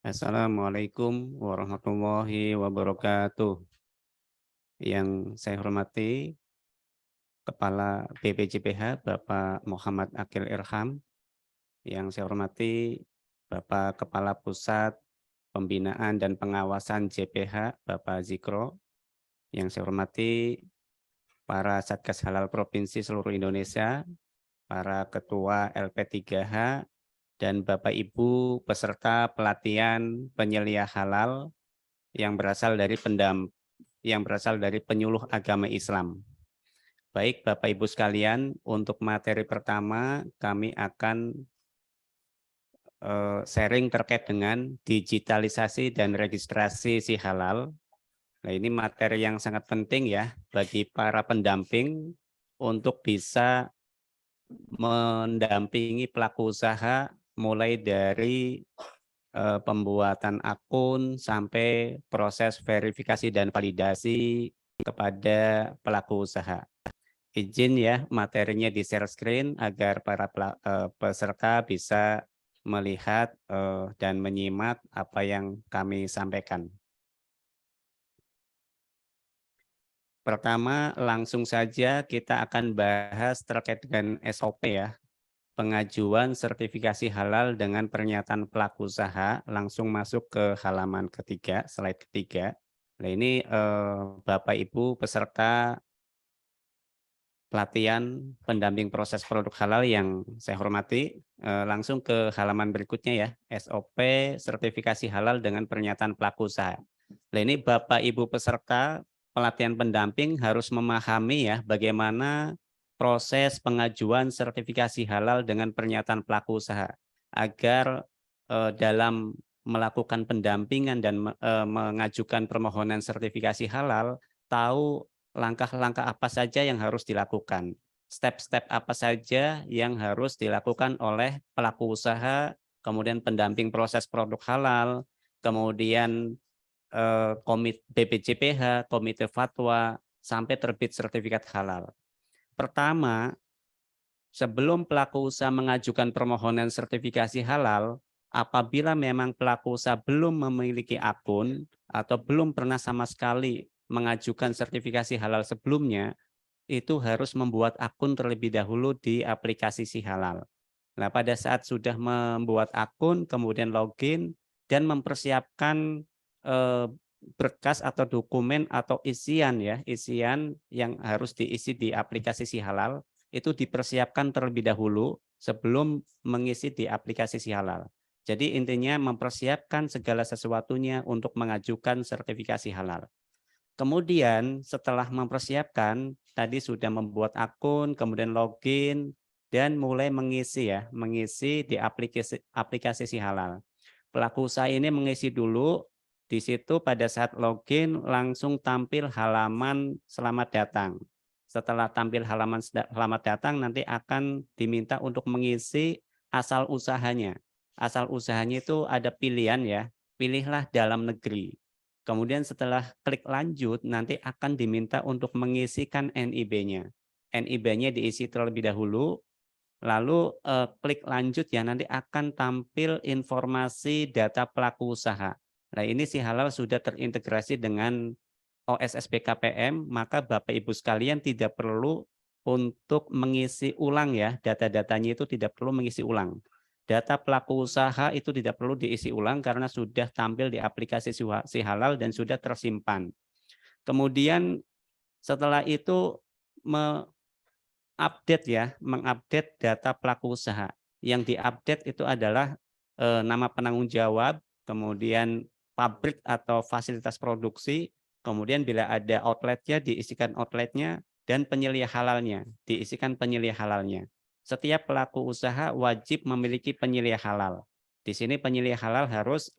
Assalamualaikum warahmatullahi wabarakatuh. Yang saya hormati Kepala BPJPH Bapak Muhammad Akil Irham, yang saya hormati Bapak Kepala Pusat Pembinaan dan Pengawasan JPH Bapak Zikro, yang saya hormati para Satgas Halal Provinsi seluruh Indonesia, para Ketua LP3H, dan Bapak Ibu peserta pelatihan penyelia halal yang berasal dari penyuluh agama Islam. Baik Bapak Ibu sekalian, untuk materi pertama kami akan sharing terkait dengan digitalisasi dan registrasi si halal. Nah, ini materi yang sangat penting ya bagi para pendamping untuk bisa mendampingi pelaku usaha mulai dari pembuatan akun sampai proses verifikasi dan validasi kepada pelaku usaha. Izin ya materinya di share screen agar para peserta bisa melihat dan menyimak apa yang kami sampaikan. Pertama, langsung saja kita akan bahas terkait dengan SOP ya, pengajuan sertifikasi halal dengan pernyataan pelaku usaha. Langsung masuk ke halaman ketiga, slide ketiga. Nah ini Bapak Ibu peserta pelatihan pendamping proses produk halal yang saya hormati, langsung ke halaman berikutnya ya, SOP sertifikasi halal dengan pernyataan pelaku usaha. Nah ini Bapak Ibu peserta pelatihan pendamping harus memahami ya bagaimana proses pengajuan sertifikasi halal dengan pernyataan pelaku usaha agar dalam melakukan pendampingan dan mengajukan permohonan sertifikasi halal tahu langkah-langkah apa saja yang harus dilakukan, step-step apa saja yang harus dilakukan oleh pelaku usaha, kemudian pendamping proses produk halal, kemudian komite BPJPH, komite fatwa, sampai terbit sertifikat halal. Pertama, sebelum pelaku usaha mengajukan permohonan sertifikasi halal, apabila memang pelaku usaha belum memiliki akun atau belum pernah sama sekali mengajukan sertifikasi halal sebelumnya, itu harus membuat akun terlebih dahulu di aplikasi Si Halal. Nah, pada saat sudah membuat akun, kemudian login dan mempersiapkan eh, berkas atau dokumen atau isian yang harus diisi di aplikasi Si Halal, itu dipersiapkan terlebih dahulu sebelum mengisi di aplikasi Si Halal. Jadi intinya mempersiapkan segala sesuatunya untuk mengajukan sertifikasi halal. Kemudian setelah mempersiapkan, tadi sudah membuat akun, kemudian login, dan mulai mengisi di aplikasi Si Halal. Pelaku usaha ini mengisi dulu, di situ pada saat login langsung tampil halaman selamat datang. Setelah tampil halaman selamat datang, nanti akan diminta untuk mengisi asal usahanya. Asal usahanya itu ada pilihan ya, pilihlah dalam negeri. Kemudian setelah klik lanjut, nanti akan diminta untuk mengisikan NIB-nya. NIB-nya diisi terlebih dahulu, lalu klik lanjut ya, nanti akan tampil informasi data pelaku usaha. Nah ini Si Halal sudah terintegrasi dengan OSS BKPM, maka Bapak Ibu sekalian tidak perlu untuk mengisi ulang ya, data-datanya itu tidak perlu mengisi ulang. Data pelaku usaha itu tidak perlu diisi ulang karena sudah tampil di aplikasi Si Halal dan sudah tersimpan. Kemudian setelah itu mengupdate data pelaku usaha. Yang diupdate itu adalah nama penanggung jawab, kemudian pabrik atau fasilitas produksi, kemudian bila ada outletnya diisikan outletnya, dan penyelia halalnya diisikan penyelia halalnya. Setiap pelaku usaha wajib memiliki penyelia halal. Di sini penyelia halal harus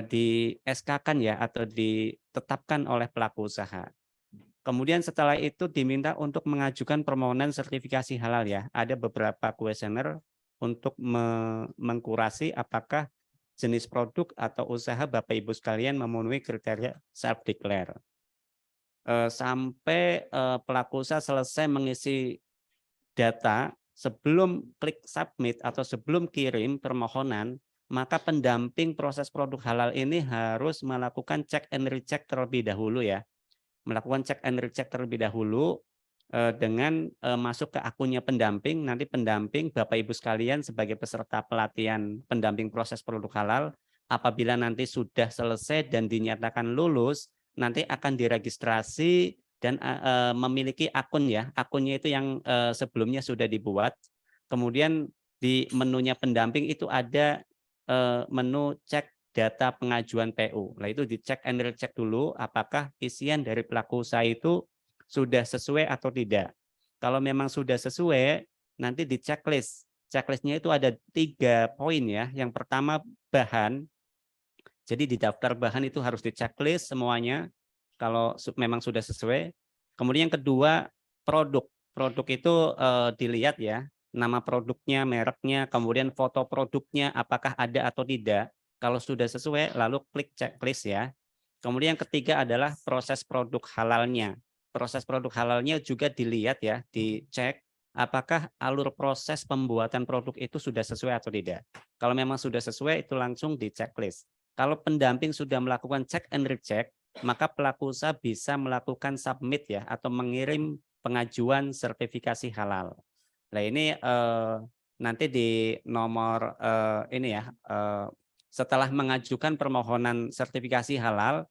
di SK-kan ya atau ditetapkan oleh pelaku usaha. Kemudian setelah itu diminta untuk mengajukan permohonan sertifikasi halal ya. Ada beberapa kuesioner untuk mengkurasi apakah jenis produk atau usaha Bapak Ibu sekalian memenuhi kriteria self declare. Sampai pelaku usaha selesai mengisi data sebelum klik submit atau sebelum kirim permohonan, maka pendamping proses produk halal ini harus melakukan check and recheck terlebih dahulu ya. Melakukan check and recheck terlebih dahulu dengan masuk ke akunnya pendamping. Nanti pendamping Bapak Ibu sekalian sebagai peserta pelatihan pendamping proses produk halal, apabila nanti sudah selesai dan dinyatakan lulus, nanti akan diregistrasi dan memiliki akun ya. Akunnya itu yang sebelumnya sudah dibuat. Kemudian di menunya pendamping itu ada menu cek data pengajuan PU. Nah, itu dicek and recheck dulu apakah isian dari pelaku usaha itu sudah sesuai atau tidak. Kalau memang sudah sesuai, nanti di checklist. Checklistnya itu ada 3 poin ya. Yang pertama bahan. Jadi di daftar bahan itu harus di checklist semuanya kalau memang sudah sesuai. Kemudian yang kedua produk. Produk itu dilihat ya, nama produknya, mereknya, kemudian foto produknya apakah ada atau tidak. Kalau sudah sesuai lalu klik checklist ya. Kemudian yang ketiga adalah proses produk halalnya. Proses produk halalnya juga dilihat ya, dicek apakah alur proses pembuatan produk itu sudah sesuai atau tidak. Kalau memang sudah sesuai itu langsung di checklist. Kalau pendamping sudah melakukan check and recheck, maka pelaku usaha bisa melakukan submit ya atau mengirim pengajuan sertifikasi halal. Nah ini nanti di nomor ini ya, setelah mengajukan permohonan sertifikasi halal,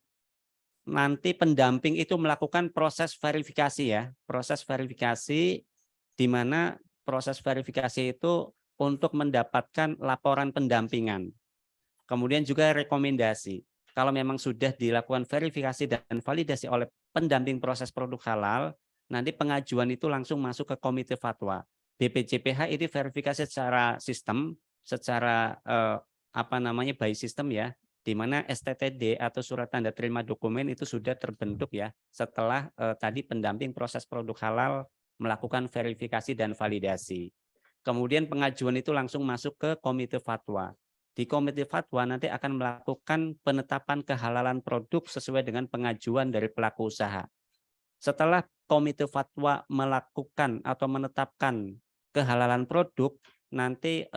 nanti pendamping itu melakukan proses verifikasi ya, proses verifikasi di mana proses verifikasi itu untuk mendapatkan laporan pendampingan. Kemudian juga rekomendasi. Kalau memang sudah dilakukan verifikasi dan validasi oleh pendamping proses produk halal, nanti pengajuan itu langsung masuk ke komite fatwa. BPJPH ini verifikasi secara sistem, secara by system ya, di mana STTD atau surat tanda terima dokumen itu sudah terbentuk ya setelah tadi pendamping proses produk halal melakukan verifikasi dan validasi. Kemudian pengajuan itu langsung masuk ke komite fatwa. Di komite fatwa nanti akan melakukan penetapan kehalalan produk sesuai dengan pengajuan dari pelaku usaha. Setelah komite fatwa melakukan atau menetapkan kehalalan produk, nanti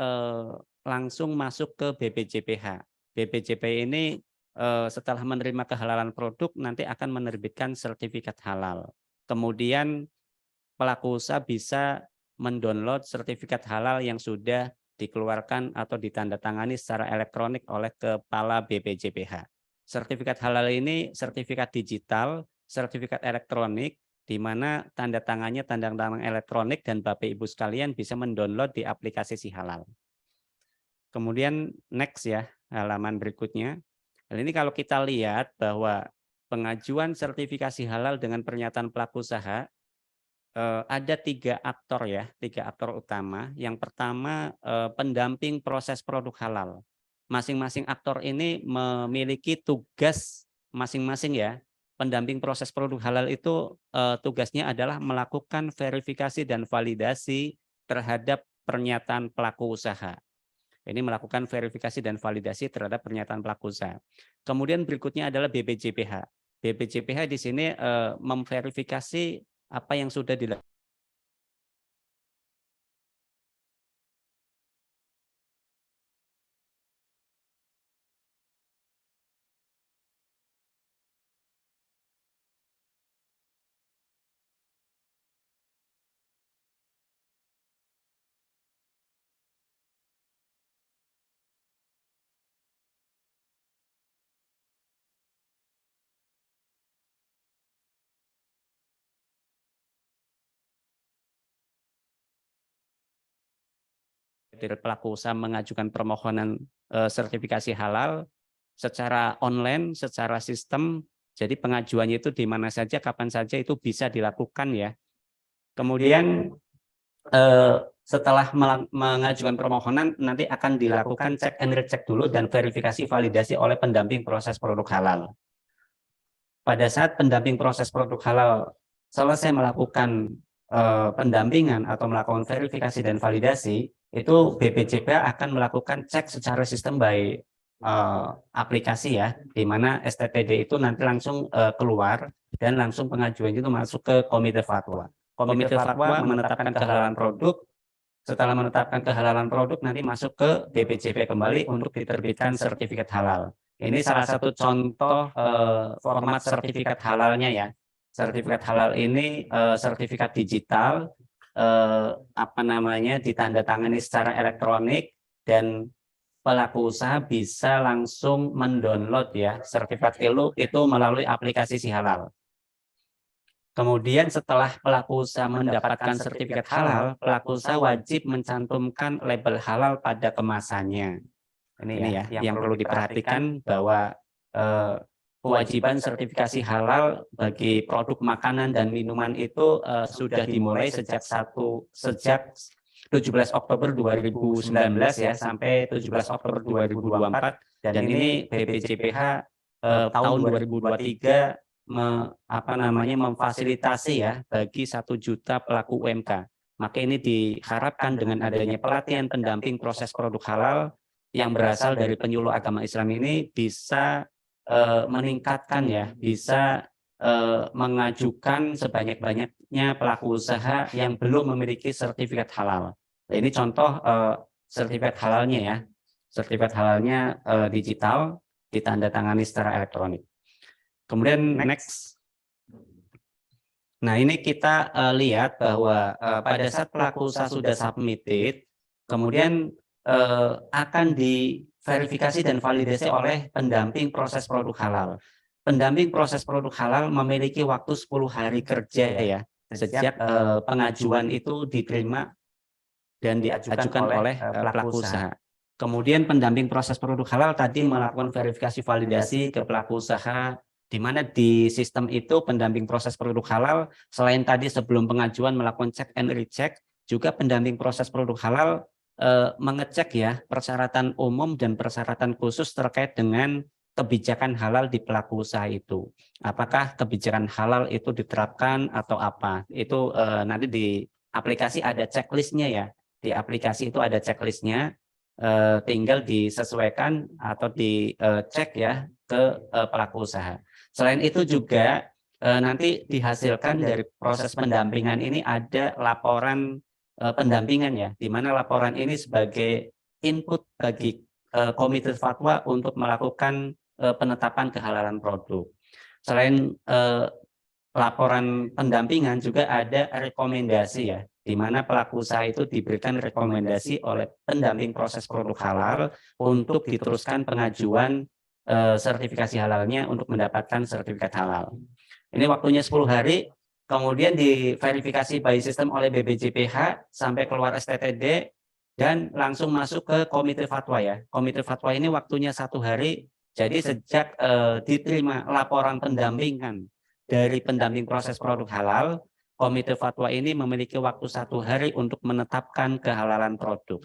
langsung masuk ke BPJPH. BPJPH ini setelah menerima kehalalan produk nanti akan menerbitkan sertifikat halal. Kemudian pelaku usaha bisa mendownload sertifikat halal yang sudah dikeluarkan atau ditandatangani secara elektronik oleh Kepala BPJPH. Sertifikat halal ini sertifikat digital, sertifikat elektronik, di mana tanda tangannya tanda tangan elektronik dan Bapak Ibu sekalian bisa mendownload di aplikasi Si Halal. Kemudian next ya, halaman berikutnya. Ini kalau kita lihat bahwa pengajuan sertifikasi halal dengan pernyataan pelaku usaha, ada 3 aktor ya, 3 aktor utama. Yang pertama pendamping proses produk halal. Masing-masing aktor ini memiliki tugas masing-masing ya. Pendamping proses produk halal itu tugasnya adalah melakukan verifikasi dan validasi terhadap pernyataan pelaku usaha. Ini melakukan verifikasi dan validasi terhadap pernyataan pelaku usaha. Kemudian berikutnya adalah BPJPH. BPJPH di sini memverifikasi apa yang sudah dilakukan dari pelaku usaha mengajukan permohonan sertifikasi halal secara online, secara sistem. Jadi pengajuannya itu di mana saja, kapan saja itu bisa dilakukan ya. Kemudian setelah mengajukan permohonan nanti akan dilakukan cek and recheck dulu dan verifikasi validasi oleh pendamping proses produk halal. Pada saat pendamping proses produk halal selesai melakukan pendampingan atau melakukan verifikasi dan validasi, itu BPJPH akan melakukan cek secara sistem by aplikasi ya, di mana STTD itu nanti langsung keluar dan langsung pengajuan itu masuk ke komite fatwa. Komite fatwa menetapkan kehalalan produk, Setelah menetapkan kehalalan produk, nanti masuk ke BPJP kembali untuk diterbitkan sertifikat halal. Ini salah satu contoh format sertifikat halalnya ya. Sertifikat halal ini sertifikat digital, ditandatangani secara elektronik, dan pelaku usaha bisa langsung mendownload ya sertifikat itu melalui aplikasi Si Halal. Kemudian setelah pelaku usaha mendapatkan sertifikat halal, pelaku usaha wajib mencantumkan label halal pada kemasannya. Ini ya, yang perlu diperhatikan bahwa kewajiban sertifikasi halal bagi produk makanan dan minuman itu sudah dimulai sejak 17 Oktober 2019 ya sampai 17 Oktober 2024, dan ini BPJPH tahun 2023 memfasilitasi ya bagi 1 juta pelaku UMK. Maka ini diharapkan dengan adanya pelatihan pendamping proses produk halal yang berasal dari penyuluh agama Islam ini bisa meningkatkan ya, bisa mengajukan sebanyak-banyaknya pelaku usaha yang belum memiliki sertifikat halal. Nah, ini contoh sertifikat halalnya ya. Sertifikat halalnya digital, ditandatangani secara elektronik. Kemudian next. Nah, ini kita lihat bahwa pada saat pelaku usaha sudah submitted, kemudian akan diverifikasi dan validasi oleh pendamping proses produk halal. Pendamping proses produk halal memiliki waktu 10 hari kerja ya, sejak pengajuan itu diterima dan diajukan oleh pelaku usaha. Kemudian pendamping proses produk halal tadi melakukan verifikasi validasi ke pelaku usaha, di mana di sistem itu pendamping proses produk halal selain tadi sebelum pengajuan melakukan check and recheck, juga pendamping proses produk halal mengecek ya persyaratan umum dan persyaratan khusus terkait dengan kebijakan halal di pelaku usaha itu. Apakah kebijakan halal itu diterapkan atau apa? Itu nanti di aplikasi ada checklistnya ya. Di aplikasi itu ada checklistnya, tinggal disesuaikan atau dicek ya ke pelaku usaha. Selain itu juga nanti dihasilkan dari proses pendampingan ini ada laporan pendampingan ya, di mana laporan ini sebagai input bagi komite fatwa untuk melakukan penetapan kehalalan produk. Selain laporan pendampingan juga ada rekomendasi ya, di mana pelaku usaha itu diberikan rekomendasi oleh pendamping proses produk halal untuk diteruskan pengajuan sertifikasi halalnya untuk mendapatkan sertifikat halal. Ini waktunya 10 hari, kemudian diverifikasi by system oleh BPJPH sampai keluar STTD dan langsung masuk ke komite fatwa ya. Komite fatwa ini waktunya 1 hari, jadi sejak diterima laporan pendampingan dari pendamping proses produk halal, komite fatwa ini memiliki waktu 1 hari untuk menetapkan kehalalan produk.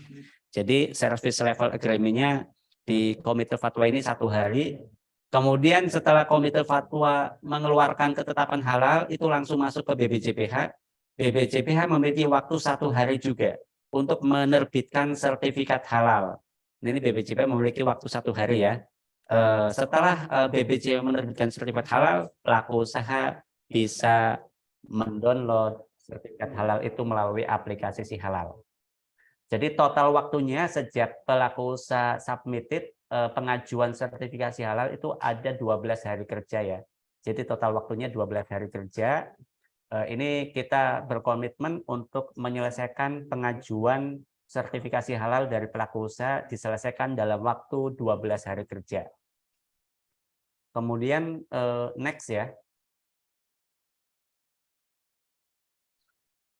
Jadi service level agreement-nya di komite fatwa ini 1 hari. Kemudian setelah komite fatwa mengeluarkan ketetapan halal, itu langsung masuk ke BPJPH. BPJPH memiliki waktu 1 hari juga untuk menerbitkan sertifikat halal. Ini BPJPH memiliki waktu 1 hari ya. Setelah BPJPH menerbitkan sertifikat halal, pelaku usaha bisa mendownload sertifikat halal itu melalui aplikasi Si Halal. Jadi total waktunya sejak pelaku usaha submitted pengajuan sertifikasi halal itu ada 12 hari kerja ya. Jadi total waktunya 12 hari kerja. Ini kita berkomitmen untuk menyelesaikan pengajuan sertifikasi halal dari pelaku usaha diselesaikan dalam waktu 12 hari kerja. Kemudian next ya.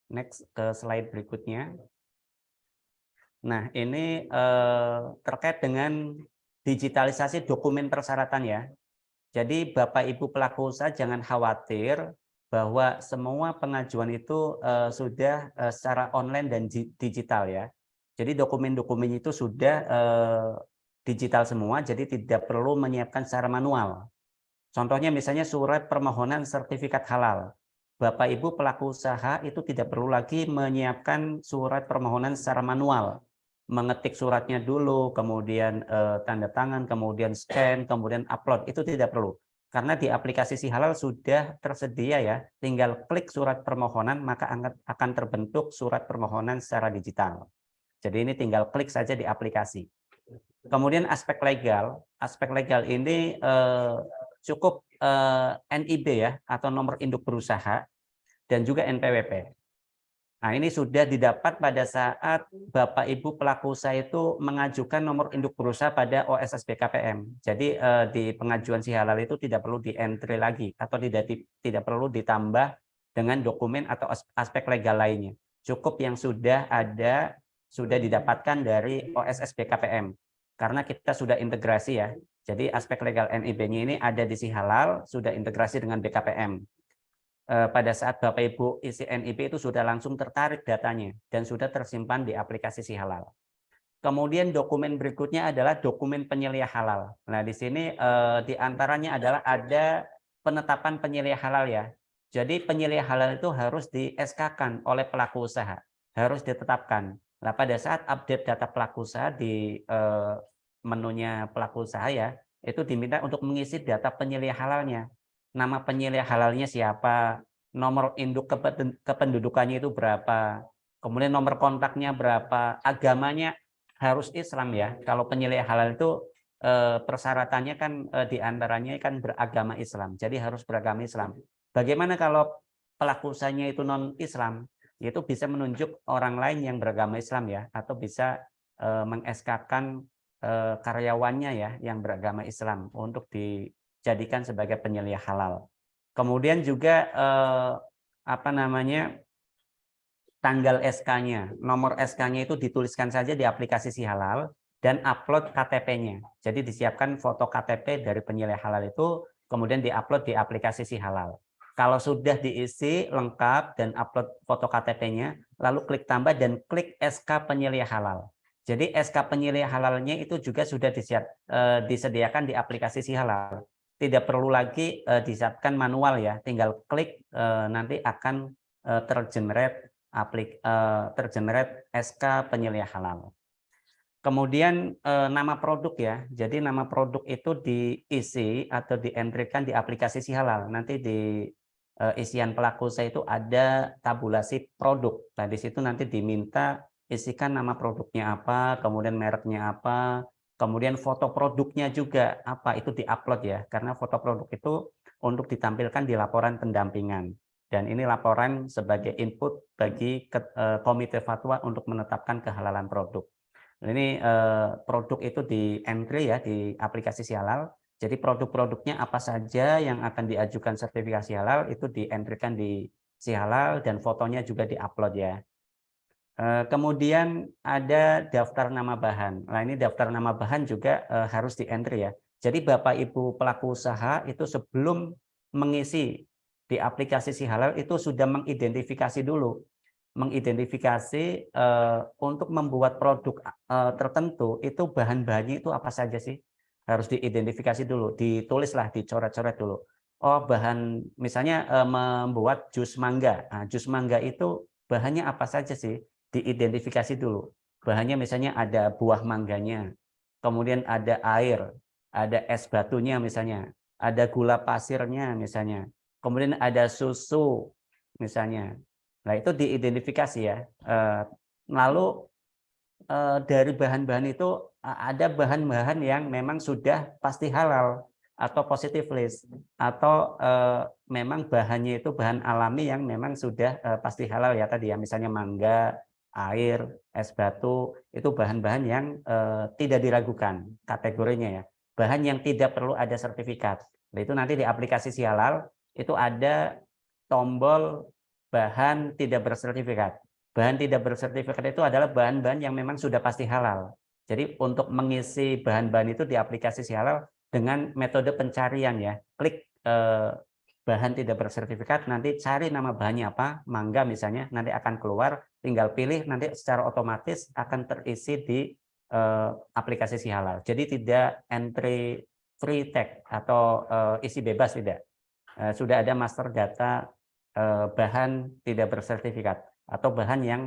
Next ke slide berikutnya. Nah, ini terkait dengan digitalisasi dokumen persyaratan ya. Jadi Bapak Ibu pelaku usaha jangan khawatir bahwa semua pengajuan itu sudah secara online dan digital ya. Jadi dokumen-dokumen itu sudah digital semua, jadi tidak perlu menyiapkan secara manual. Contohnya misalnya surat permohonan sertifikat halal. Bapak Ibu pelaku usaha itu tidak perlu lagi menyiapkan surat permohonan secara manual. Mengetik suratnya dulu, kemudian tanda tangan, kemudian scan, kemudian upload, itu tidak perlu. Karena di aplikasi Si Halal sudah tersedia ya, tinggal klik surat permohonan maka akan terbentuk surat permohonan secara digital. Jadi ini tinggal klik saja di aplikasi. Kemudian aspek legal ini cukup NIB ya, atau nomor induk berusaha, dan juga NPWP. Nah, ini sudah didapat pada saat Bapak Ibu pelaku usaha itu mengajukan nomor induk berusaha pada OSS BKPM. Jadi di pengajuan Si Halal itu tidak perlu di-entry lagi atau tidak perlu ditambah dengan dokumen atau aspek legal lainnya. Cukup yang sudah ada, sudah didapatkan dari OSS BKPM. Karena kita sudah integrasi ya. Jadi aspek legal NIB-nya ini ada di Si Halal, sudah integrasi dengan BKPM. Pada saat Bapak Ibu isi NIP itu sudah langsung tertarik datanya dan sudah tersimpan di aplikasi Si Halal. Kemudian dokumen berikutnya adalah dokumen penyelia halal. Nah, di sini di antaranya adalah ada penetapan penyelia halal ya. Jadi penyelia halal itu harus di SK-kan oleh pelaku usaha, harus ditetapkan. Nah, pada saat update data pelaku usaha di menunya pelaku usaha ya, itu diminta untuk mengisi data penyelia halalnya. Nama penyelia halalnya siapa, nomor induk kependudukannya itu berapa, kemudian nomor kontaknya berapa, agamanya harus Islam ya. Kalau penyelia halal itu persyaratannya kan diantaranya kan beragama Islam, jadi harus beragama Islam. Bagaimana kalau pelaku usahanya itu non Islam? Itu bisa menunjuk orang lain yang beragama Islam ya, atau bisa meng-SK-kan karyawannya ya yang beragama Islam untuk dijadikan sebagai penyelia halal. Kemudian juga apa namanya, tanggal SK-nya, nomor SK-nya itu dituliskan saja di aplikasi Si Halal dan upload KTP-nya. Jadi disiapkan foto KTP dari penyelia halal itu, kemudian diupload di aplikasi Si Halal. Kalau sudah diisi lengkap dan upload foto KTP-nya, lalu klik tambah dan klik SK penyelia halal. Jadi SK penyelia halalnya itu juga sudah disediakan di aplikasi Si Halal. Tidak perlu lagi disiapkan manual ya, tinggal klik nanti akan tergenerate SK penyelia halal. Kemudian nama produk ya. Jadi nama produk itu diisi atau di-entry-kan di aplikasi Si Halal. Nanti di isian pelaku usaha itu ada tabulasi produk. Nah, di situ nanti diminta isikan nama produknya apa, kemudian mereknya apa, kemudian foto produknya juga apa, itu diupload ya. Karena foto produk itu untuk ditampilkan di laporan pendampingan. Dan ini laporan sebagai input bagi komite fatwa untuk menetapkan kehalalan produk. Ini produk itu di entry ya di aplikasi Si Halal. Jadi produk-produknya apa saja yang akan diajukan sertifikasi halal itu di-entry-kan di Si Halal dan fotonya juga di-upload ya. Kemudian ada daftar nama bahan. Nah, ini daftar nama bahan juga harus di-entry ya. Jadi Bapak Ibu pelaku usaha itu sebelum mengisi di aplikasi Si Halal itu sudah mengidentifikasi dulu. Mengidentifikasi untuk membuat produk tertentu itu bahan-bahannya itu apa saja sih? Harus diidentifikasi dulu, ditulislah, dicoret-coret dulu. Oh, bahan misalnya membuat jus mangga. Nah, jus mangga itu bahannya apa saja sih? Diidentifikasi dulu. Bahannya misalnya ada buah mangganya, kemudian ada air, ada es batunya misalnya, ada gula pasirnya misalnya, kemudian ada susu misalnya. Nah, itu diidentifikasi ya. Lalu dari bahan-bahan itu ada bahan-bahan yang memang sudah pasti halal atau positive list, atau memang bahannya itu bahan alami yang memang sudah pasti halal ya tadi ya, misalnya mangga, air, es batu, itu bahan-bahan yang tidak diragukan kategorinya ya. Bahan yang tidak perlu ada sertifikat. Nah, itu nanti di aplikasi Si Halal itu ada tombol bahan tidak bersertifikat. Bahan tidak bersertifikat itu adalah bahan-bahan yang memang sudah pasti halal. Jadi untuk mengisi bahan-bahan itu di aplikasi Si Halal dengan metode pencarian ya. Klik bahan tidak bersertifikat, nanti cari nama bahannya apa, mangga misalnya, nanti akan keluar, tinggal pilih, nanti secara otomatis akan terisi di aplikasi Si Halal. Jadi tidak entry free tag atau isi bebas, tidak. Sudah ada master data bahan tidak bersertifikat atau bahan yang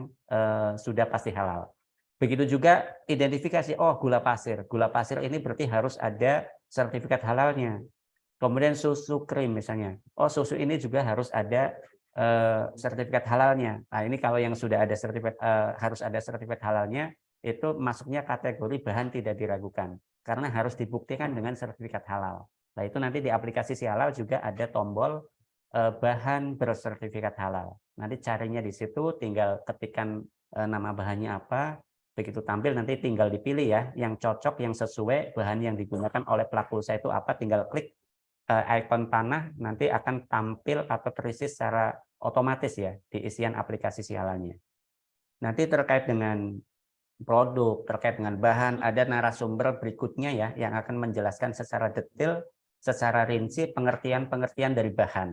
sudah pasti halal. Begitu juga identifikasi, oh gula pasir. Gula pasir ini berarti harus ada sertifikat halalnya. Kemudian susu krim misalnya. Oh, susu ini juga harus ada sertifikat halalnya. Nah, ini kalau yang sudah ada sertifikat harus ada sertifikat halalnya, itu masuknya kategori bahan tidak diragukan karena harus dibuktikan dengan sertifikat halal. Nah, itu nanti di aplikasi Si Halal juga ada tombol bahan bersertifikat halal. Nanti carinya di situ, tinggal ketikkan nama bahannya apa, begitu tampil nanti tinggal dipilih ya, yang cocok, yang sesuai bahan yang digunakan oleh pelaku usaha itu apa, tinggal klik icon panah, nanti akan tampil atau terisi secara otomatis ya di isian aplikasi Si Halalnya. Nanti terkait dengan produk, terkait dengan bahan, ada narasumber berikutnya ya yang akan menjelaskan secara detail, secara rinci pengertian-pengertian dari bahan.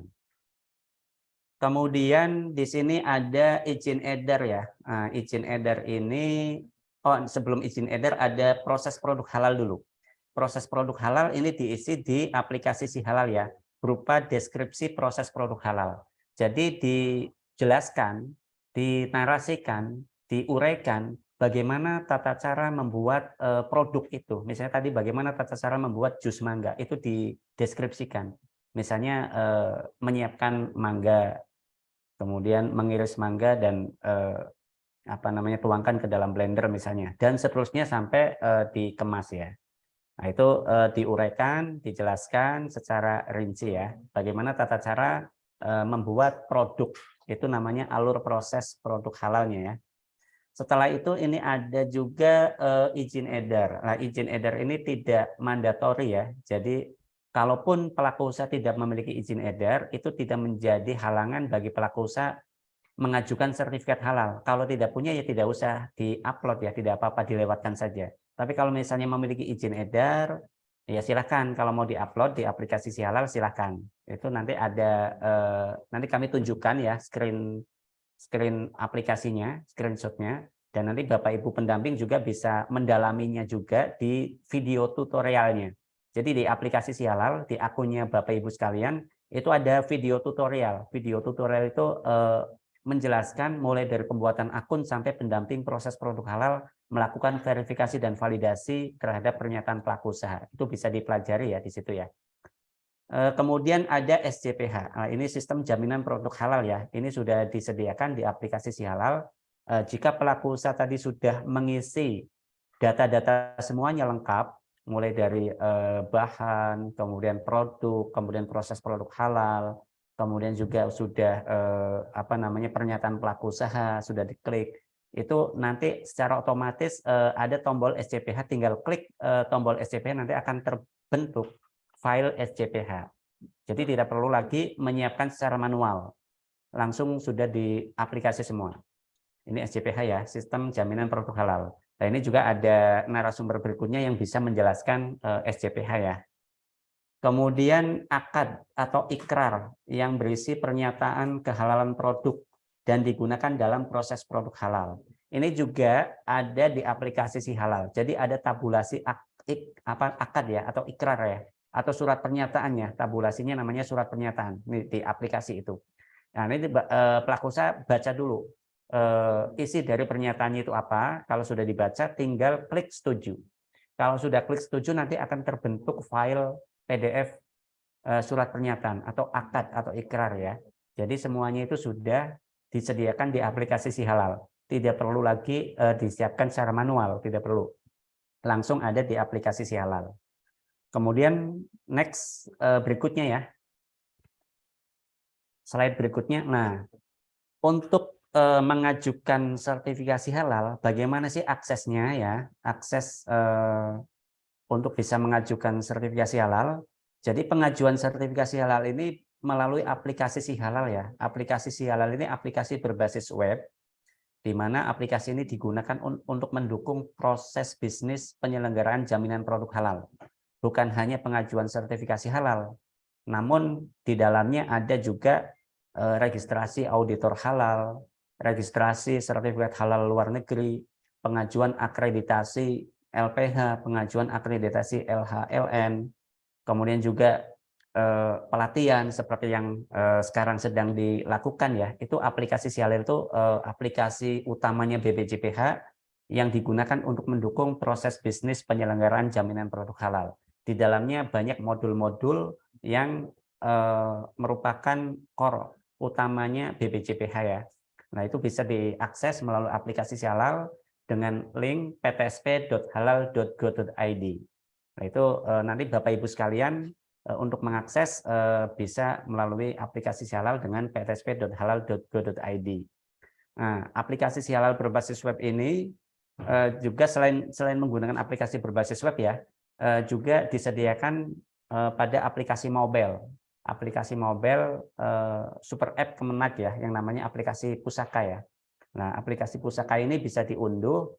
Kemudian di sini ada izin edar ya. Nah, izin edar ini, sebelum izin edar ada proses produk halal dulu. Proses produk halal ini diisi di aplikasi Si Halal ya, berupa deskripsi proses produk halal. Jadi dijelaskan, dinarasikan, diuraikan bagaimana tata cara membuat produk itu. Misalnya tadi bagaimana tata cara membuat jus mangga, itu dideskripsikan. Misalnya menyiapkan mangga, kemudian mengiris mangga dan tuangkan ke dalam blender misalnya, dan seterusnya sampai dikemas ya. Nah, itu diuraikan, dijelaskan secara rinci ya, bagaimana tata cara membuat produk, itu namanya alur proses produk halalnya ya. Setelah itu ini ada juga izin edar. Nah, izin edar ini tidak mandatori ya, jadi kalaupun pelaku usaha tidak memiliki izin edar, itu tidak menjadi halangan bagi pelaku usaha mengajukan sertifikat halal. Kalau tidak punya ya tidak usah di-upload ya, tidak apa-apa, dilewatkan saja. Tapi kalau misalnya memiliki izin edar, ya silahkan, kalau mau di-upload di aplikasi Si Halal silahkan. Itu nanti ada nanti kami tunjukkan ya screen aplikasinya, screenshotnya, dan nanti Bapak Ibu pendamping juga bisa mendalaminya juga di video tutorialnya. Jadi di aplikasi Si Halal, di akunnya Bapak Ibu sekalian, itu ada video tutorial. Video tutorial itu menjelaskan mulai dari pembuatan akun sampai pendamping proses produk halal, melakukan verifikasi dan validasi terhadap pernyataan pelaku usaha. Itu bisa dipelajari ya di situ ya. Kemudian ada SJPH. Nah, ini sistem jaminan produk halal ya. Ini sudah disediakan di aplikasi Si Halal. Jika pelaku usaha tadi sudah mengisi data-data semuanya lengkap, mulai dari bahan, kemudian produk, kemudian proses produk halal, kemudian juga sudah pernyataan pelaku usaha sudah diklik, itu nanti secara otomatis ada tombol SJPH, tinggal klik tombol SJPH nanti akan terbentuk file SJPH. Jadi tidak perlu lagi menyiapkan secara manual, langsung sudah di aplikasi semua. Ini SJPH ya, sistem jaminan produk halal. Nah, ini juga ada narasumber berikutnya yang bisa menjelaskan SJPH ya. Kemudian akad atau ikrar yang berisi pernyataan kehalalan produk dan digunakan dalam proses produk halal. Ini juga ada di aplikasi Si Halal. Jadi ada tabulasi akad ya atau ikrar ya, atau surat pernyataannya. Tabulasinya namanya surat pernyataan di aplikasi itu. Nah, ini pelaku usaha baca dulu isi dari pernyataannya itu apa. Kalau sudah dibaca, tinggal klik setuju. Kalau sudah klik setuju, nanti akan terbentuk file PDF surat pernyataan atau akad atau ikrar ya. Jadi semuanya itu sudah disediakan di aplikasi Si Halal. Tidak perlu lagi disiapkan secara manual, tidak perlu. Langsung ada di aplikasi Si Halal. Kemudian next berikutnya ya. Slide berikutnya. Nah, untuk mengajukan sertifikasi halal, bagaimana sih aksesnya ya? Akses untuk bisa mengajukan sertifikasi halal. Jadi pengajuan sertifikasi halal ini melalui aplikasi Si Halal ya. Aplikasi Si Halal ini aplikasi berbasis web, di mana aplikasi ini digunakan untuk mendukung proses bisnis penyelenggaraan jaminan produk halal. Bukan hanya pengajuan sertifikasi halal, namun di dalamnya ada juga registrasi auditor halal, registrasi sertifikat halal luar negeri, pengajuan akreditasi LPH, pengajuan akreditasi LHLN, kemudian juga pelatihan seperti yang sekarang sedang dilakukan ya. Itu aplikasi Si Halal itu aplikasi utamanya BPJPH yang digunakan untuk mendukung proses bisnis penyelenggaraan jaminan produk halal. Di dalamnya banyak modul-modul yang merupakan core utamanya BPJPH ya. Nah, itu bisa diakses melalui aplikasi Si Halal dengan link ptsp.halal.go.id. Nah, itu nanti Bapak Ibu sekalian untuk mengakses bisa melalui aplikasi Si Halal dengan ptsp.halal.go.id. Nah, aplikasi Si Halal berbasis web ini juga selain menggunakan aplikasi berbasis web ya, juga disediakan pada aplikasi mobile. Aplikasi mobile super app Kemenag ya, yang namanya aplikasi Pusaka ya. Nah, aplikasi Pusaka ini bisa diunduh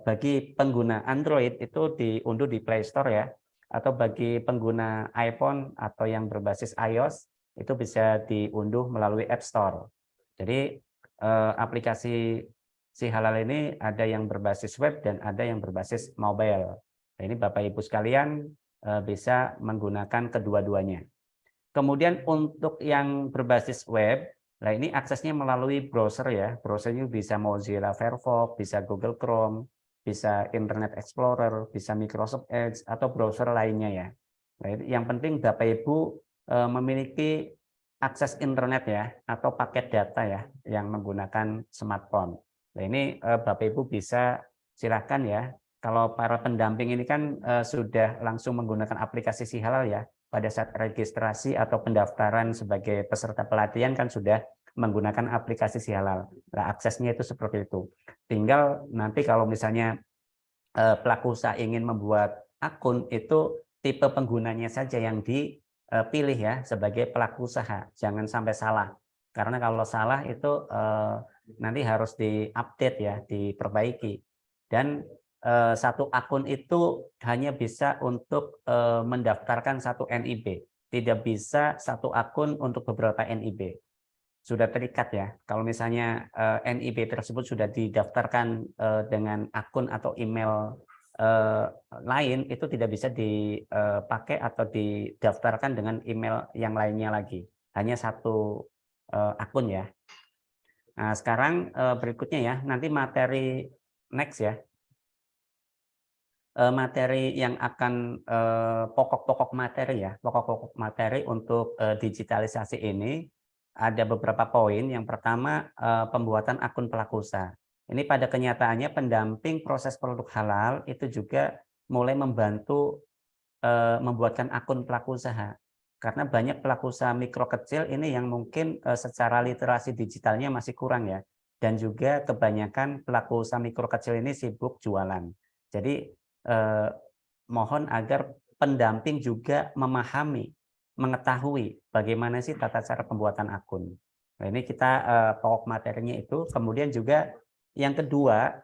bagi pengguna Android itu diunduh di Play Store ya, atau bagi pengguna iPhone atau yang berbasis iOS itu bisa diunduh melalui App Store. Jadi aplikasi Si Halal ini ada yang berbasis web dan ada yang berbasis mobile. Nah, ini Bapak Ibu sekalian bisa menggunakan kedua-duanya. Kemudian untuk yang berbasis web, nah ini aksesnya melalui browser ya. Browsernya bisa Mozilla Firefox, bisa Google Chrome, bisa Internet Explorer, bisa Microsoft Edge atau browser lainnya ya. Nah, yang penting Bapak Ibu memiliki akses internet ya atau paket data ya yang menggunakan smartphone. Nah, ini Bapak Ibu bisa silakan ya. Kalau para pendamping ini kan sudah langsung menggunakan aplikasi Si Halal ya. Pada saat registrasi atau pendaftaran sebagai peserta pelatihan kan sudah menggunakan aplikasi Si Halal. Nah, aksesnya itu seperti itu. Tinggal nanti kalau misalnya pelaku usaha ingin membuat akun, itu tipe penggunanya saja yang dipilih ya sebagai pelaku usaha. Jangan sampai salah. Karena kalau salah itu nanti harus diupdate ya, diperbaiki. Dan satu akun itu hanya bisa untuk mendaftarkan satu NIB, tidak bisa satu akun untuk beberapa NIB. Sudah terikat ya. Kalau misalnya NIB tersebut sudah didaftarkan dengan akun atau email lain, itu tidak bisa dipakai atau didaftarkan dengan email yang lainnya lagi. Hanya satu akun ya. Nah, sekarang berikutnya ya, nanti materi next ya. Materi yang akan pokok-pokok materi ya, pokok-pokok materi untuk digitalisasi ini ada beberapa poin. Yang pertama pembuatan akun pelaku usaha. Ini pada kenyataannya pendamping proses produk halal itu juga mulai membantu membuatkan akun pelaku usaha. Karena banyak pelaku usaha mikro kecil ini yang mungkin secara literasi digitalnya masih kurang ya. Dan juga kebanyakan pelaku usaha mikro kecil ini sibuk jualan. Jadi mohon agar pendamping juga memahami, mengetahui bagaimana sih tata cara pembuatan akun. Nah, ini kita pokok materinya itu. Kemudian juga yang kedua,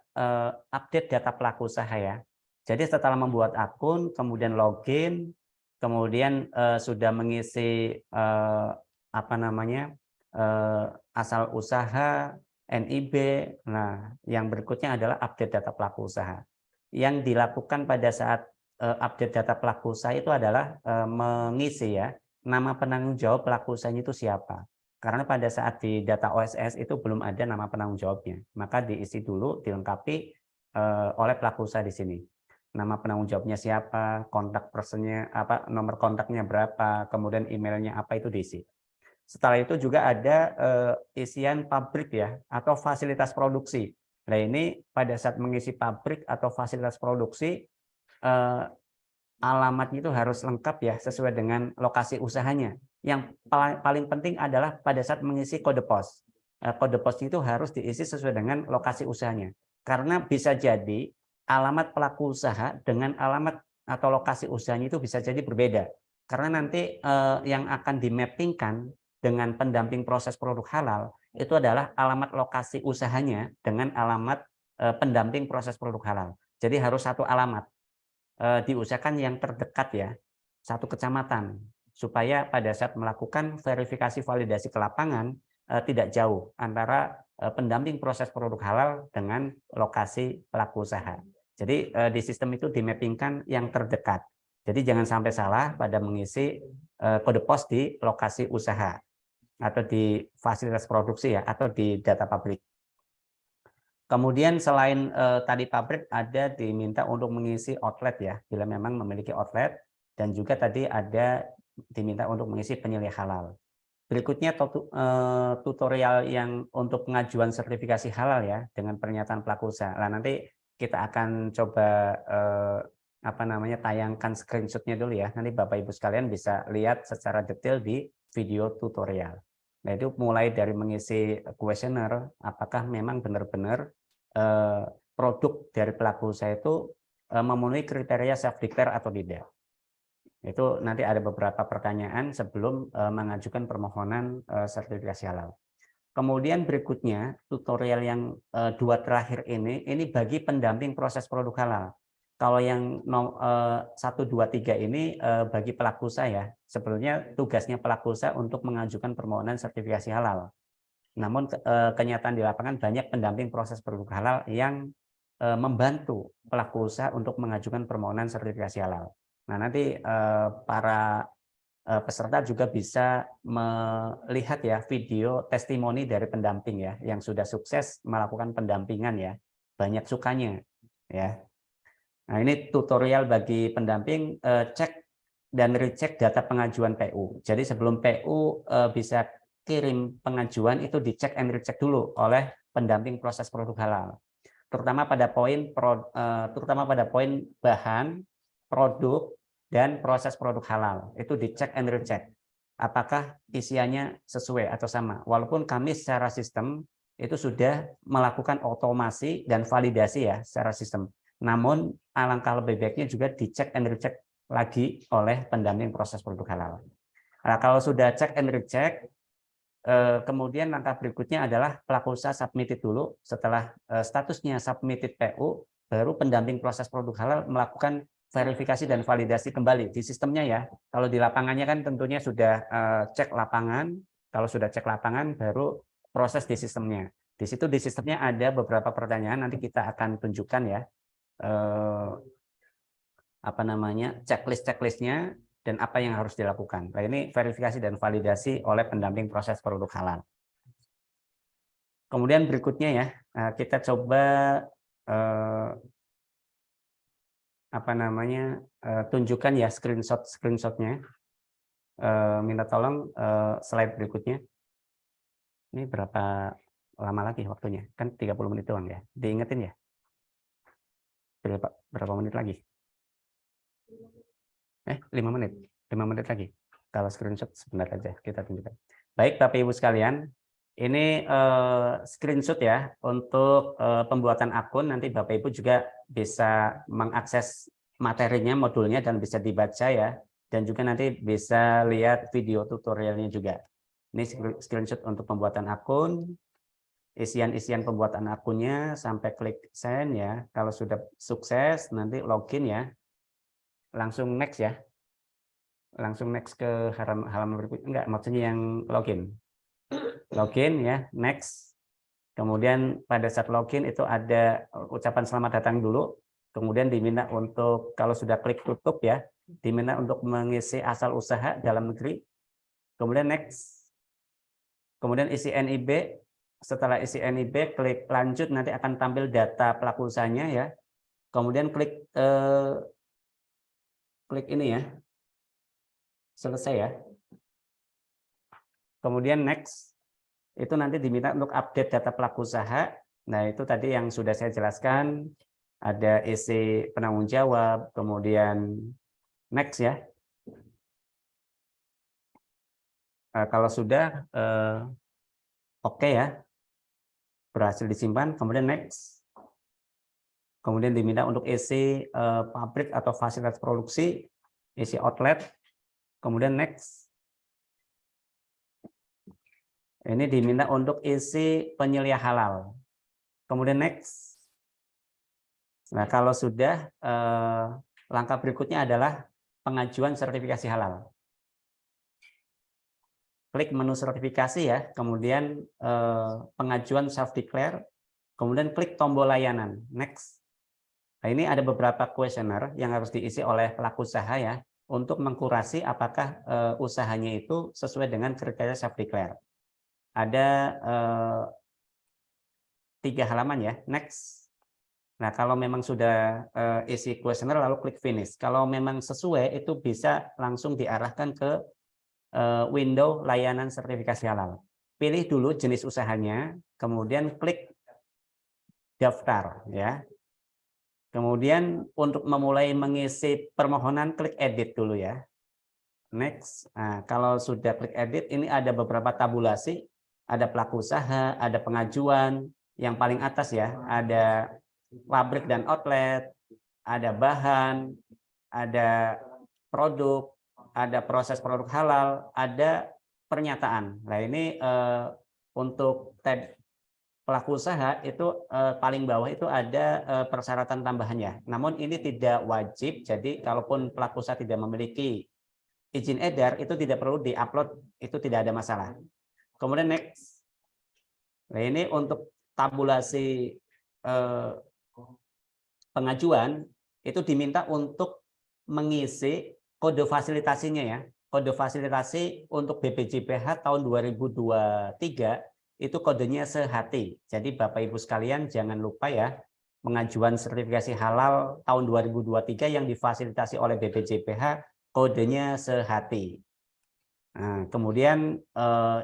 update data pelaku usaha ya. Jadi setelah membuat akun, kemudian login, kemudian sudah mengisi apa namanya asal usaha, NIB. Nah, yang berikutnya adalah update data pelaku usaha. Yang dilakukan pada saat update data pelaku usaha itu adalah mengisi ya nama penanggung jawab pelaku usahanya itu siapa. Karena pada saat di data OSS itu belum ada nama penanggung jawabnya, maka diisi dulu, dilengkapi oleh pelaku usaha di sini. Nama penanggung jawabnya siapa, kontak personnya apa, nomor kontaknya berapa, kemudian emailnya apa, itu diisi. Setelah itu juga ada isian pabrik ya atau fasilitas produksi. Nah, ini pada saat mengisi pabrik atau fasilitas produksi, alamatnya itu harus lengkap ya sesuai dengan lokasi usahanya. Yang paling penting adalah pada saat mengisi kode pos. Kode pos itu harus diisi sesuai dengan lokasi usahanya. Karena bisa jadi alamat pelaku usaha dengan alamat atau lokasi usahanya itu bisa jadi berbeda. Karena nanti yang akan dimappingkan dengan pendamping proses produk halal itu adalah alamat lokasi usahanya dengan alamat pendamping proses produk halal. Jadi harus satu alamat, diusahakan yang terdekat ya, satu kecamatan, supaya pada saat melakukan verifikasi validasi ke lapangan tidak jauh antara pendamping proses produk halal dengan lokasi pelaku usaha. Jadi di sistem itu dimappingkan yang terdekat. Jadi jangan sampai salah pada mengisi kode pos di lokasi usaha atau di fasilitas produksi ya, atau di data pabrik. Kemudian selain tadi pabrik, ada diminta untuk mengisi outlet ya, bila memang memiliki outlet, dan juga tadi ada diminta untuk mengisi penilai halal. Berikutnya tutorial yang untuk pengajuan sertifikasi halal ya dengan pernyataan pelaku usaha. Nah, nanti kita akan coba tayangkan screenshotnya dulu ya. Nanti Bapak Ibu sekalian bisa lihat secara detail di video tutorial. Nah, itu mulai dari mengisi kuesioner, apakah memang benar-benar produk dari pelaku usaha itu memenuhi kriteria self declare atau tidak. Itu nanti ada beberapa pertanyaan sebelum mengajukan permohonan sertifikasi halal. Kemudian berikutnya tutorial yang dua terakhir ini bagi pendamping proses produk halal. Kalau yang 1, 2, 3 ini bagi pelaku usaha ya. Sebetulnya tugasnya pelaku usaha untuk mengajukan permohonan sertifikasi halal. Namun kenyataan di lapangan banyak pendamping proses produk halal yang membantu pelaku usaha untuk mengajukan permohonan sertifikasi halal. Nah, nanti para peserta juga bisa melihat ya video testimoni dari pendamping ya yang sudah sukses melakukan pendampingan ya. Banyak sukanya ya. Nah, ini tutorial bagi pendamping cek dan recheck data pengajuan PU. Jadi sebelum PU bisa kirim pengajuan itu dicek and recheck dulu oleh pendamping proses produk halal. Terutama pada poin bahan, produk, dan proses produk halal. Itu dicek and recheck. Apakah isiannya sesuai atau sama. Walaupun kami secara sistem itu sudah melakukan otomasi dan validasi ya secara sistem. Namun alangkah lebih baiknya juga dicek and recheck lagi oleh pendamping proses produk halal. Nah, kalau sudah cek and recheck, kemudian langkah berikutnya adalah pelaku usaha submitted dulu. Setelah statusnya submitted PU, baru pendamping proses produk halal melakukan verifikasi dan validasi kembali di sistemnya ya. Kalau di lapangannya kan tentunya sudah cek lapangan. Kalau sudah cek lapangan, baru proses di sistemnya. Di situ di sistemnya ada beberapa pertanyaan, nanti kita akan tunjukkan ya. Checklistnya dan apa yang harus dilakukan. Nah, ini verifikasi dan validasi oleh pendamping proses produk halal. Kemudian berikutnya ya, kita coba tunjukkan ya screenshotnya. Minta tolong slide berikutnya. Ini berapa lama lagi waktunya? Kan 30 menit doang ya. Diingetin ya. Berapa menit lagi? 5 menit. 5 menit lagi. Kalau screenshot sebentar aja kita tunjukkan. Baik, Bapak Ibu sekalian, ini screenshot ya untuk pembuatan akun. Nanti Bapak Ibu juga bisa mengakses materinya, modulnya, dan bisa dibaca ya. Dan juga nanti bisa lihat video tutorialnya juga. Ini screenshot untuk pembuatan akun. Isian-isian pembuatan akunnya sampai klik send ya. Kalau sudah sukses nanti login ya. Langsung next ya. Langsung next ke halaman berikutnya. Enggak, maksudnya yang login. Login ya, next. Kemudian pada saat login itu ada ucapan selamat datang dulu. Kemudian diminta untuk, kalau sudah klik tutup ya, diminta untuk mengisi asal usaha dalam negeri. Kemudian next. Kemudian isi NIB. Setelah isi NIB, klik lanjut, nanti akan tampil data pelaku usahanya ya. Kemudian klik ini ya. Selesai ya. Kemudian next. Itu nanti diminta untuk update data pelaku usaha. Nah, itu tadi yang sudah saya jelaskan. Ada isi penanggung jawab, kemudian next ya. Kalau sudah oke ya. Berhasil disimpan, kemudian next. Kemudian diminta untuk isi pabrik atau fasilitas produksi, isi outlet, kemudian next. Ini diminta untuk isi penyelia halal. Kemudian next. Nah, kalau sudah, langkah berikutnya adalah pengajuan sertifikasi halal. Klik menu sertifikasi ya, kemudian pengajuan self-declare, kemudian klik tombol layanan, next. Nah, ini ada beberapa kuesioner yang harus diisi oleh pelaku usaha ya, untuk mengkurasi apakah usahanya itu sesuai dengan kriteria self-declare. Ada 3 halaman ya, next. Nah, kalau memang sudah isi kuesioner lalu klik finish. Kalau memang sesuai itu bisa langsung diarahkan ke window layanan sertifikasi halal. Pilih dulu jenis usahanya, kemudian klik daftar ya. Kemudian untuk memulai mengisi permohonan klik edit dulu ya. Next. Nah, kalau sudah klik edit ini ada beberapa tabulasi, ada pelaku usaha, ada pengajuan, yang paling atas ya, ada pabrik dan outlet, ada bahan, ada produk, ada proses produk halal, ada pernyataan. Nah, ini untuk tab pelaku usaha itu paling bawah itu ada persyaratan tambahannya. Namun ini tidak wajib, jadi kalaupun pelaku usaha tidak memiliki izin edar itu tidak perlu diupload, itu tidak ada masalah. Kemudian next. Nah, ini untuk tabulasi pengajuan itu diminta untuk mengisi kode fasilitasinya ya. Kode fasilitasi untuk BPJPH tahun 2023 itu kodenya sehati. Jadi Bapak Ibu sekalian jangan lupa ya, pengajuan sertifikasi halal tahun 2023 yang difasilitasi oleh BPJPH kodenya sehati. Nah, kemudian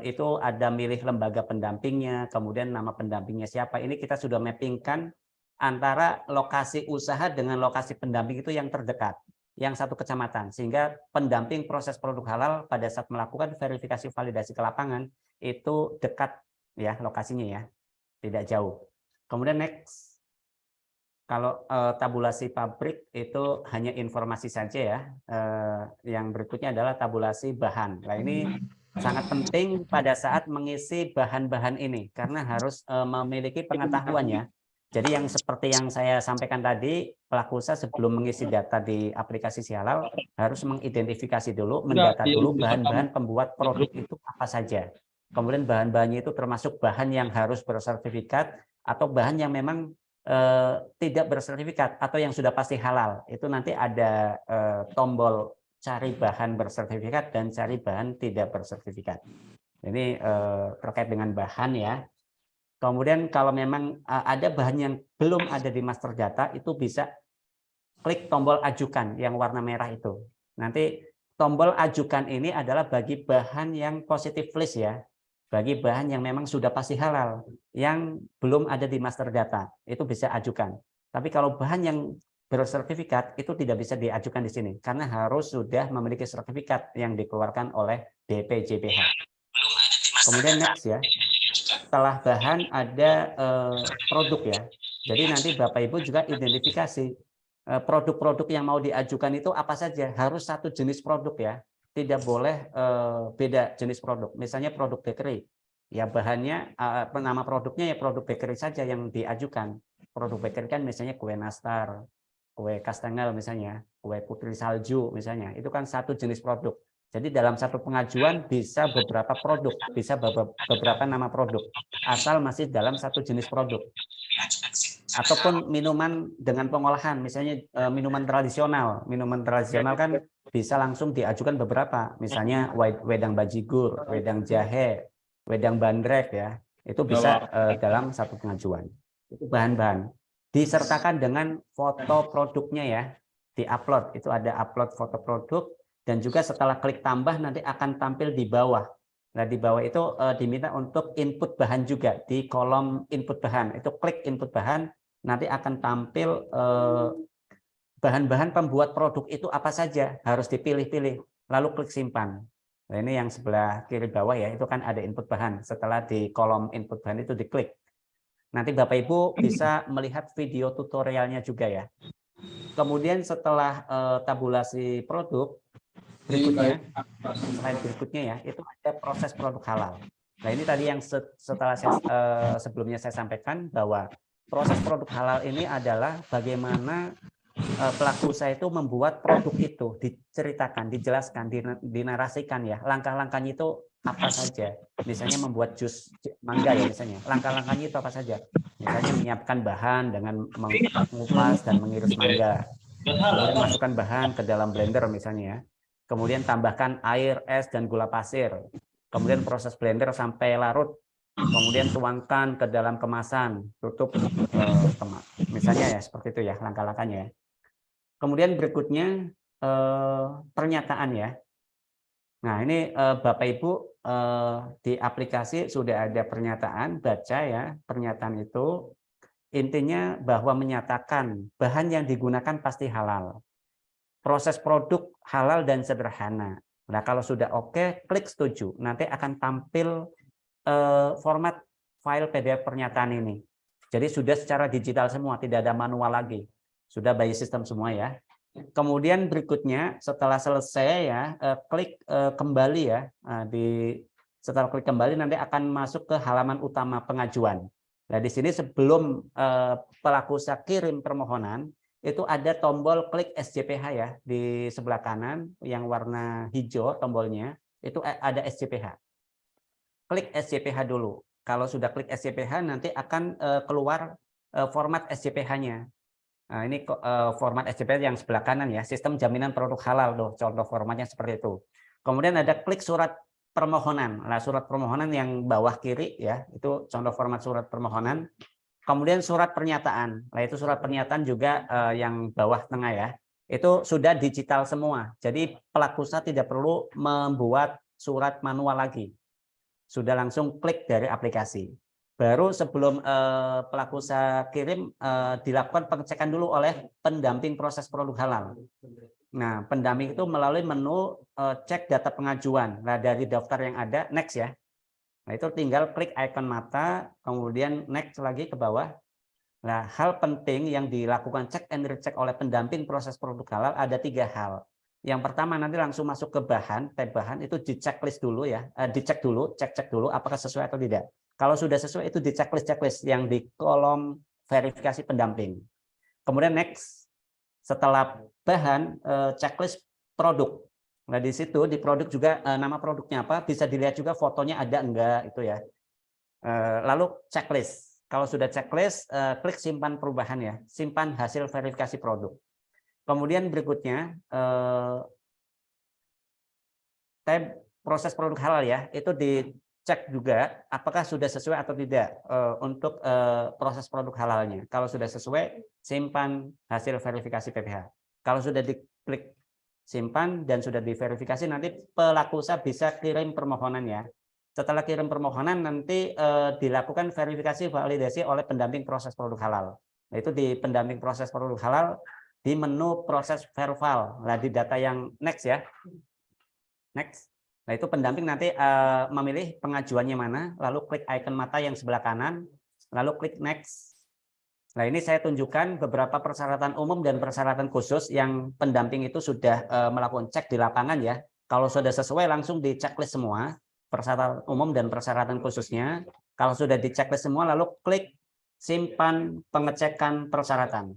itu ada milih lembaga pendampingnya, kemudian nama pendampingnya siapa. Ini kita sudah mappingkan antara lokasi usaha dengan lokasi pendamping itu yang terdekat, yang satu kecamatan, sehingga pendamping proses produk halal pada saat melakukan verifikasi validasi ke lapangan itu dekat ya lokasinya ya, tidak jauh. Kemudian next. Kalau tabulasi pabrik itu hanya informasi saja ya. Yang berikutnya adalah tabulasi bahan. Nah, ini sangat penting pada saat mengisi bahan-bahan ini karena harus memiliki pengetahuan ya. Jadi yang seperti yang saya sampaikan tadi, pelaku usaha sebelum mengisi data di aplikasi Sihalal harus mengidentifikasi dulu, mendata dulu bahan-bahan pembuat produk itu apa saja. Kemudian bahan-bahannya itu termasuk bahan yang harus bersertifikat atau bahan yang memang tidak bersertifikat atau yang sudah pasti halal. Itu nanti ada tombol cari bahan bersertifikat dan cari bahan tidak bersertifikat. Ini terkait dengan bahan ya. Kemudian kalau memang ada bahan yang belum ada di master data, itu bisa klik tombol ajukan yang warna merah itu. Nanti tombol ajukan ini adalah bagi bahan yang positif list ya. Bagi bahan yang memang sudah pasti halal, yang belum ada di master data, itu bisa ajukan. Tapi kalau bahan yang bersertifikat, itu tidak bisa diajukan di sini, karena harus sudah memiliki sertifikat yang dikeluarkan oleh BPJPH. Kemudian next ya. Setelah bahan ada produk ya. Jadi nanti Bapak Ibu juga identifikasi produk-produk yang mau diajukan itu apa saja. Harus satu jenis produk ya. Tidak boleh beda jenis produk. Misalnya produk bakery. Ya bahannya nama produknya ya produk bakery saja yang diajukan. Produk bakery kan misalnya kue nastar, kue kastengel misalnya, kue putri salju misalnya. Itu kan satu jenis produk. Jadi dalam satu pengajuan bisa beberapa produk, bisa beberapa nama produk, asal masih dalam satu jenis produk. Ataupun minuman dengan pengolahan, misalnya minuman tradisional kan bisa langsung diajukan beberapa, misalnya wedang bajigur, wedang jahe, wedang bandrek ya, itu bisa dalam satu pengajuan. Itu bahan-bahan. Disertakan dengan foto produknya ya, diupload, itu ada upload foto produk. Dan juga setelah klik tambah nanti akan tampil di bawah. Nah di bawah itu diminta untuk input bahan juga di kolom input bahan. Itu klik input bahan nanti akan tampil bahan-bahan pembuat produk itu apa saja harus dipilih-pilih. Lalu klik simpan. Nah ini yang sebelah kiri bawah ya itu kan ada input bahan. Setelah di kolom input bahan itu diklik. Nanti Bapak Ibu bisa melihat video tutorialnya juga ya. Kemudian setelah tabulasi produk berikutnya, slide berikutnya ya, itu ada proses produk halal. Nah ini tadi yang setelah sebelumnya saya sampaikan bahwa proses produk halal ini adalah bagaimana pelaku usaha itu membuat produk itu, diceritakan, dijelaskan, dinarasikan ya, langkah-langkahnya itu apa saja. Misalnya membuat jus mangga ya misalnya, langkah-langkahnya itu apa saja. Misalnya menyiapkan bahan dengan mengupas dan mengiris mangga. Kemudian masukkan bahan ke dalam blender misalnya ya. Kemudian tambahkan air, es, dan gula pasir. Kemudian proses blender sampai larut. kemudian tuangkan ke dalam kemasan, tutup misalnya ya seperti itu ya langkah-langkahnya. Kemudian berikutnya pernyataan ya. Nah ini Bapak Ibu di aplikasi sudah ada pernyataan, baca ya pernyataan itu intinya bahwa menyatakan bahan yang digunakan pasti halal. Proses produk halal dan sederhana. Nah, kalau sudah oke, klik setuju. Nanti akan tampil format file PDF pernyataan ini. Jadi sudah secara digital semua, tidak ada manual lagi. Sudah by system semua ya. Kemudian berikutnya setelah selesai ya, klik kembali ya. Nah, setelah klik kembali nanti akan masuk ke halaman utama pengajuan. Nah, di sini sebelum pelaku usaha kirim permohonan, itu ada tombol klik SJPH ya di sebelah kanan yang warna hijau tombolnya, itu ada SJPH. Klik SJPH dulu. Kalau sudah klik SJPH nanti akan keluar format SJPH-nya. Nah, ini format SJPH yang sebelah kanan ya, sistem jaminan produk halal tuh, contoh formatnya seperti itu. Kemudian ada klik surat permohonan. Nah, surat permohonan yang bawah kiri ya, itu contoh format surat permohonan. Kemudian surat pernyataan. Nah, itu surat pernyataan juga yang bawah tengah ya. Itu sudah digital semua. Jadi pelaku usaha tidak perlu membuat surat manual lagi. Sudah langsung klik dari aplikasi. Baru sebelum pelaku usaha kirim dilakukan pengecekan dulu oleh pendamping proses produk halal. Nah, pendamping itu melalui menu cek data pengajuan. Nah, dari daftar yang ada, next ya. Nah, itu tinggal klik icon mata, kemudian next lagi ke bawah. Nah, hal penting yang dilakukan cek and recheck oleh pendamping proses produk halal ada 3 hal. Yang pertama nanti langsung masuk ke bahan, tab bahan itu dicek list dulu ya, dicek dulu, cek dulu apakah sesuai atau tidak. Kalau sudah sesuai itu di checklist yang di kolom verifikasi pendamping. Kemudian next, setelah bahan checklist produk. Nah, di situ di produk juga nama produknya apa, bisa dilihat juga fotonya ada enggak itu ya. Lalu checklist. Kalau sudah checklist, klik simpan perubahan ya, simpan hasil verifikasi produk. Kemudian berikutnya tab proses produk halal ya, itu dicek juga apakah sudah sesuai atau tidak untuk proses produk halalnya. Kalau sudah sesuai, simpan hasil verifikasi PPH. Kalau sudah diklik simpan dan sudah diverifikasi, nanti pelaku usaha bisa kirim permohonan ya. Setelah kirim permohonan nanti dilakukan verifikasi validasi oleh pendamping proses produk halal. Nah, itu di pendamping proses produk halal di menu proses verval. Nah, di data yang next ya. Next. Nah, itu pendamping nanti memilih pengajuannya mana, lalu klik icon mata yang sebelah kanan, lalu klik next. Nah, ini saya tunjukkan beberapa persyaratan umum dan persyaratan khusus yang pendamping itu sudah melakukan cek di lapangan ya. Kalau sudah sesuai langsung di checklist semua, persyaratan umum dan persyaratan khususnya. Kalau sudah di checklist semua, lalu klik simpan pengecekan persyaratan.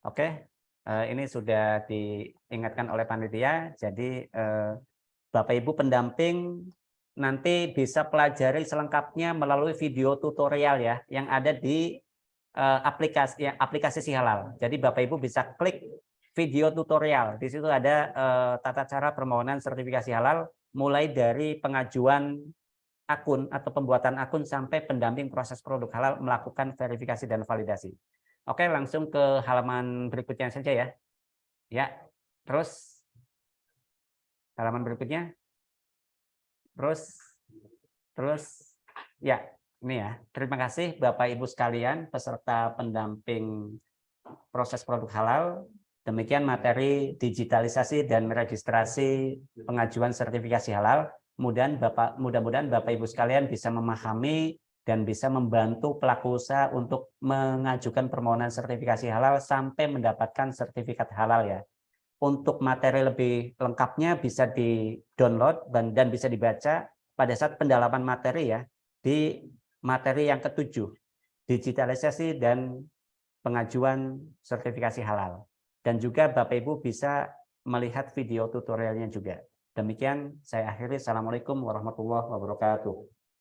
Oke, ini sudah diingatkan oleh panitia, jadi Bapak Ibu pendamping nanti bisa pelajari selengkapnya melalui video tutorial ya yang ada di aplikasi Si Halal. Jadi Bapak Ibu bisa klik video tutorial. Di situ ada tata cara permohonan sertifikasi halal mulai dari pengajuan akun atau pembuatan akun sampai pendamping proses produk halal melakukan verifikasi dan validasi. Oke, langsung ke halaman berikutnya saja ya. Ya, terus halaman berikutnya. Terus ya, ini ya. Terima kasih Bapak Ibu sekalian peserta pendamping proses produk halal. Demikian materi digitalisasi dan registrasi pengajuan sertifikasi halal. Mudah-mudahan Bapak Ibu sekalian bisa memahami dan bisa membantu pelaku usaha untuk mengajukan permohonan sertifikasi halal sampai mendapatkan sertifikat halal ya. Untuk materi lebih lengkapnya bisa di-download dan bisa dibaca pada saat pendalaman materi ya, di materi yang ke-7, digitalisasi dan pengajuan sertifikasi halal. Dan juga Bapak Ibu bisa melihat video tutorialnya juga. Demikian saya akhiri. Assalamualaikum warahmatullahi wabarakatuh.